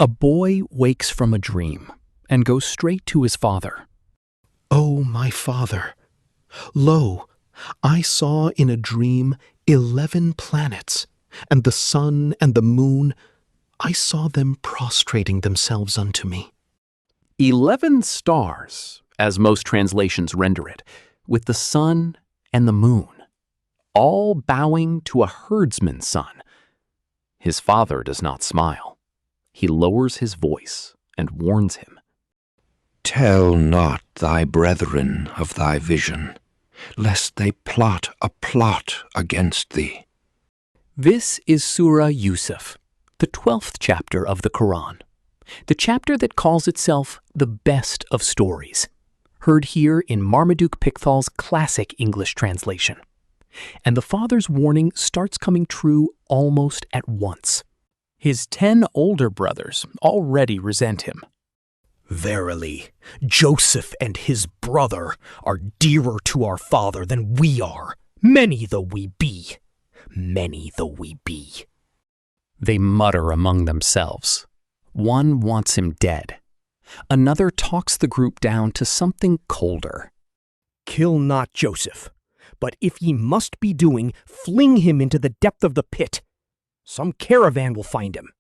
A boy wakes from a dream and goes straight to his father. "O my father, lo, I saw in a dream 11 planets, and the sun and the moon, I saw them prostrating themselves unto me." 11 stars, as most translations render it, with the sun and the moon, all bowing to a herdsman's son. His father does not smile. He lowers his voice and warns him. "Tell not thy brethren of thy vision, lest they plot a plot against thee." This is Surah Yusuf, the 12th chapter of the Qur'an, the chapter that calls itself the best of stories, heard here in Marmaduke Pickthall's classic English translation. And the father's warning starts coming true almost at once. His 10 older brothers already resent him. "Verily, Joseph and his brother are dearer to our father than we are, many though we be. Many though we be." They mutter among themselves. One wants him dead. Another talks the group down to something colder. "Kill not Joseph, but if ye must be doing, fling him into the depth of the pit. Some caravan will find him."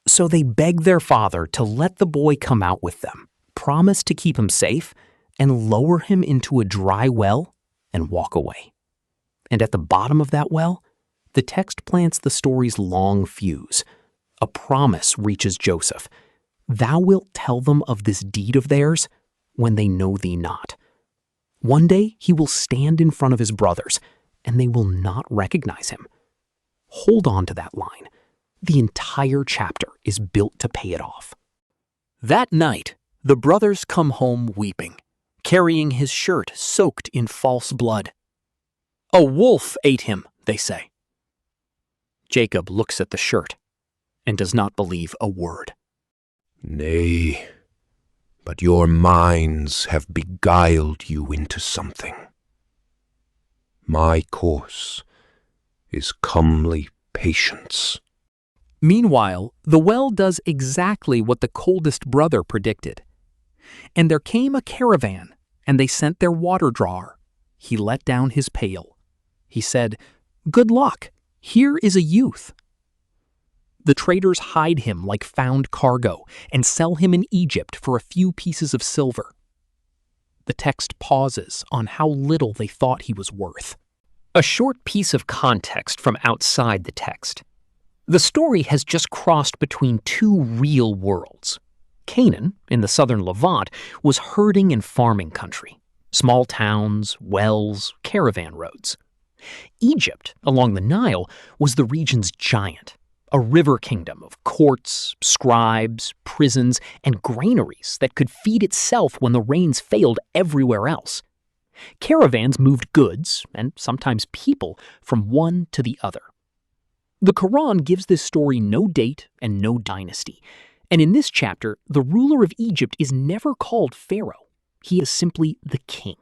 So they beg their father to let the boy come out with them, promise to keep him safe, and lower him into a dry well and walk away. And at the bottom of that well, the text plants the story's long fuse. A promise reaches Joseph. "Thou wilt tell them of this deed of theirs when they know thee not." One day he will stand in front of his brothers, and they will not recognize him. Hold on to that line. The entire chapter is built to pay it off. That night, the brothers come home weeping, carrying his shirt soaked in false blood. "A wolf ate him," they say. Jacob looks at the shirt and does not believe a word. "Nay, but your minds have beguiled you into something. My course is comely patience." Meanwhile, the well does exactly what the coldest brother predicted. "And there came a caravan, and they sent their water drawer. He let down his pail. He said, 'Good luck, here is a youth.' The traders hide him like found cargo and sell him in Egypt for a few pieces of silver." The text pauses on how little they thought he was worth. A short piece of context from outside the text. The story has just crossed between two real worlds. Canaan, in the southern Levant, was herding and farming country. Small towns, wells, caravan roads. Egypt, along the Nile, was the region's giant, a river kingdom of courts, scribes, prisons, and granaries that could feed itself when the rains failed everywhere else. Caravans moved goods, and sometimes people, from one to the other. The Quran gives this story no date and no dynasty, and in this chapter, the ruler of Egypt is never called Pharaoh. He is simply the king.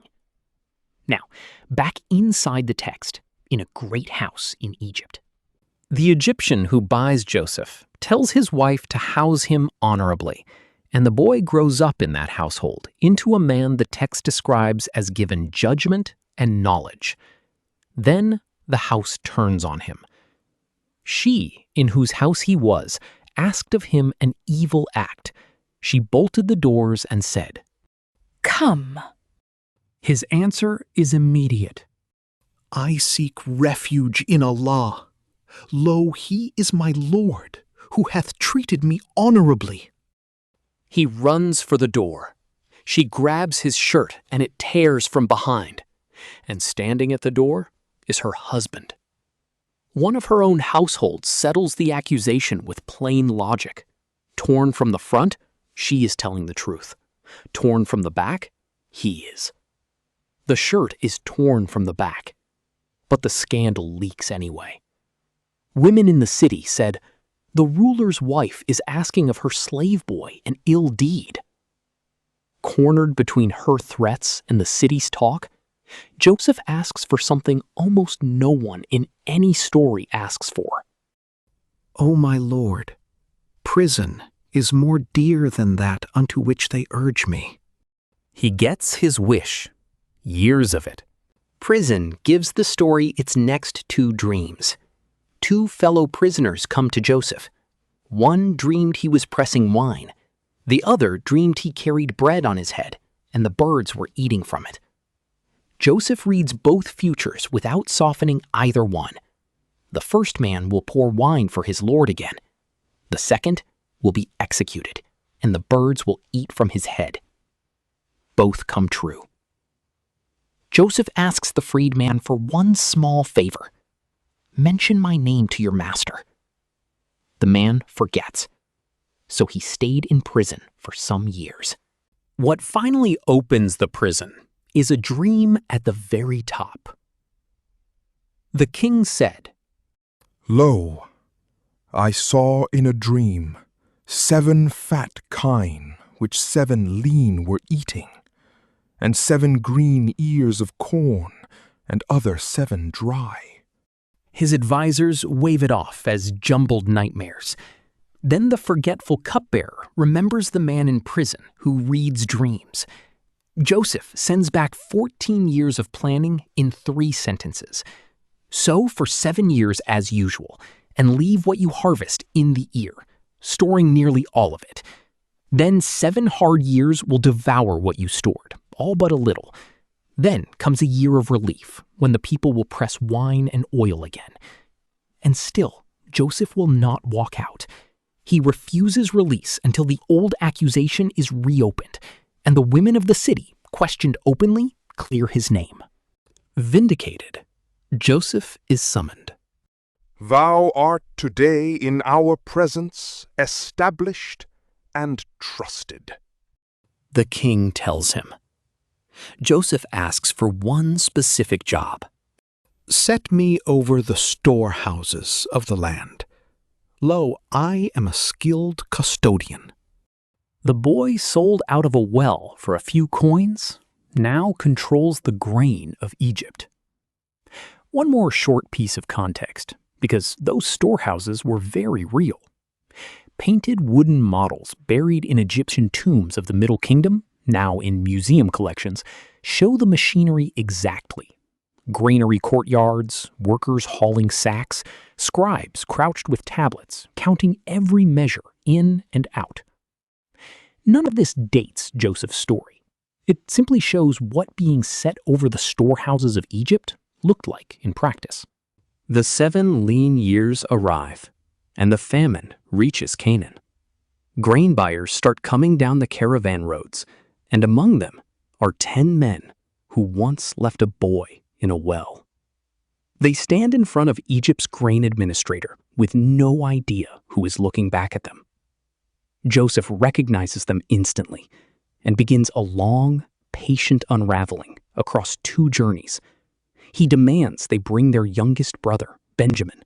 Now, back inside the text, in a great house in Egypt. The Egyptian who buys Joseph tells his wife to house him honorably, and the boy grows up in that household into a man the text describes as given judgment and knowledge. Then the house turns on him. She, in whose house he was, asked of him an evil act. She bolted the doors and said, "Come." His answer is immediate. "I seek refuge in Allah. Lo, he is my Lord, who hath treated me honorably." He runs for the door. She grabs his shirt and it tears from behind. And standing at the door is her husband. One of her own household settles the accusation with plain logic. Torn from the front, she is telling the truth. Torn from the back, he is. The shirt is torn from the back, but the scandal leaks anyway. Women in the city said, "The ruler's wife is asking of her slave boy an ill deed." Cornered between her threats and the city's talk, Joseph asks for something almost no one in any story asks for. "O my Lord, prison is more dear than that unto which they urge me. He gets his wish. Years of it. Prison gives the story its next two dreams. Two fellow prisoners come to Joseph. One dreamed he was pressing wine. The other dreamed he carried bread on his head, and the birds were eating from it. Joseph reads both futures without softening either one. The first man will pour wine for his lord again. The second will be executed, and the birds will eat from his head. Both come true. Joseph asks the freedman for one small favor. Mention my name to your master. The man forgets, so he stayed in prison for some years. What finally opens the prison is a dream at the very top. The king said, Lo, I saw in a dream 7 fat kine which 7 lean were eating, and 7 green ears of corn, and other 7 dry. His advisors wave it off as jumbled nightmares. Then the forgetful cupbearer remembers the man in prison who reads dreams. Joseph sends back 14 years of planning in 3 sentences. Sow for 7 years as usual, and leave what you harvest in the ear, storing nearly all of it. Then 7 hard years will devour what you stored, all but a little. Then comes a year of relief, when the people will press wine and oil again. And still, Joseph will not walk out. He refuses release until the old accusation is reopened, and the women of the city, questioned openly, clear his name. Vindicated, Joseph is summoned. Thou art today in our presence established and trusted. The king tells him. Joseph asks for one specific job. Set me over the storehouses of the land. Lo, I am a skilled custodian. The boy sold out of a well for a few coins now controls the grain of Egypt. One more short piece of context, because those storehouses were very real. Painted wooden models buried in Egyptian tombs of the Middle Kingdom, now in museum collections, show the machinery exactly. Granary courtyards, workers hauling sacks, scribes crouched with tablets, counting every measure in and out. None of this dates Joseph's story. It simply shows what being set over the storehouses of Egypt looked like in practice. The 7 lean years arrive, and the famine reaches Canaan. Grain buyers start coming down the caravan roads, and among them are 10 men who once left a boy in a well. They stand in front of Egypt's grain administrator with no idea who is looking back at them. Joseph recognizes them instantly and begins a long, patient unraveling across 2 journeys. He demands they bring their youngest brother, Benjamin,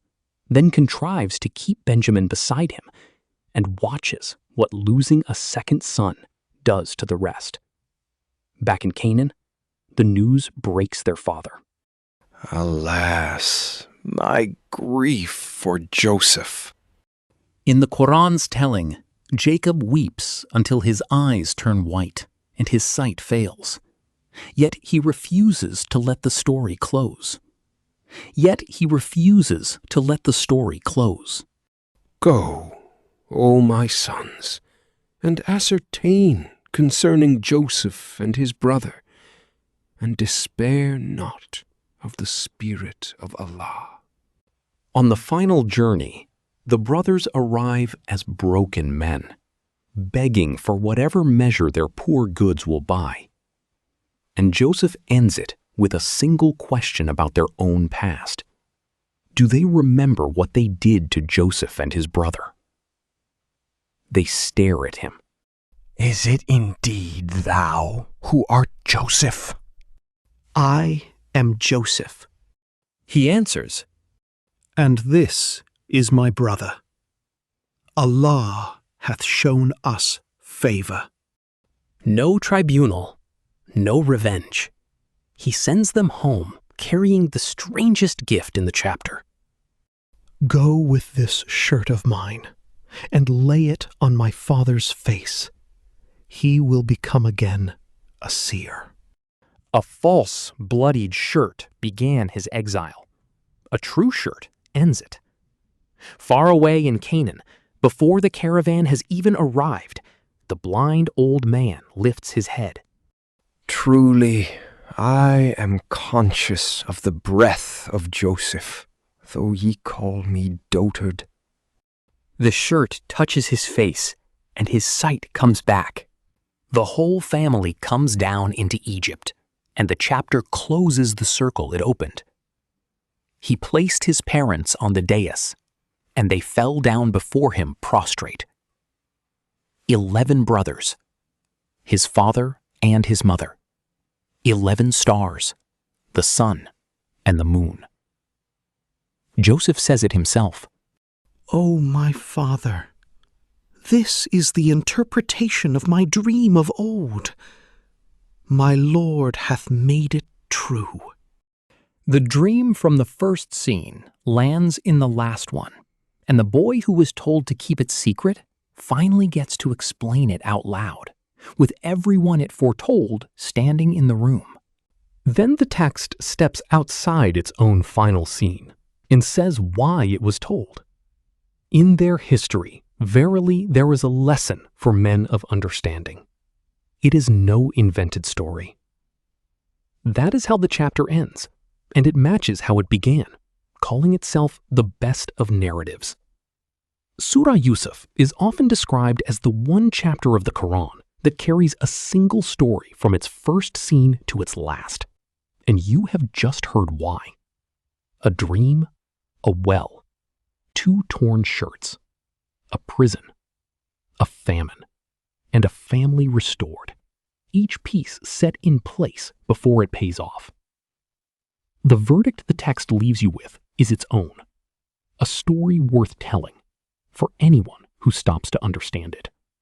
then contrives to keep Benjamin beside him and watches what losing a second son does to the rest. Back in Canaan, the news breaks their father. Alas, my grief for Joseph. In the Qur'an's telling, Jacob weeps until his eyes turn white and his sight fails. Yet he refuses to let the story close. Go, O my sons, and ascertain concerning Joseph and his brother, and despair not of the Spirit of Allah. On the final journey, the brothers arrive as broken men, begging for whatever measure their poor goods will buy. And Joseph ends it with a single question about their own past. Do they remember what they did to Joseph and his brother? They stare at him. Is it indeed thou who art Joseph? I am Joseph, He answers, and this is my brother. Allah hath shown us favor. No tribunal, no revenge. He sends them home carrying the strangest gift in the chapter. Go with this shirt of mine, and lay it on my father's face. He will become again a seer. A false, bloodied shirt began his exile. A true shirt ends it. Far away in Canaan, before the caravan has even arrived, the blind old man lifts his head. Truly, I am conscious of the breath of Joseph, though ye call me dotard. The shirt touches his face, and his sight comes back. The whole family comes down into Egypt, and the chapter closes the circle it opened. He placed his parents on the dais, and they fell down before him prostrate. 11 brothers, his father and his mother, 11 stars, the sun and the moon. Joseph says it himself. O my father, this is the interpretation of my dream of old. My Lord hath made it true. The dream from the first scene lands in the last one, and the boy who was told to keep it secret finally gets to explain it out loud, with everyone it foretold standing in the room. Then the text steps outside its own final scene and says why it was told. In their history, verily there is a lesson for men of understanding. It is no invented story. That is how the chapter ends, and it matches how it began, calling itself the best of narratives. Surah Yusuf is often described as the one chapter of the Qur'an that carries a single story from its first scene to its last. And you have just heard why. A dream, a well, 2 torn shirts, a prison, a famine, and a family restored, each piece set in place before it pays off. The verdict the text leaves you with is its own, a story worth telling for anyone who stops to understand it.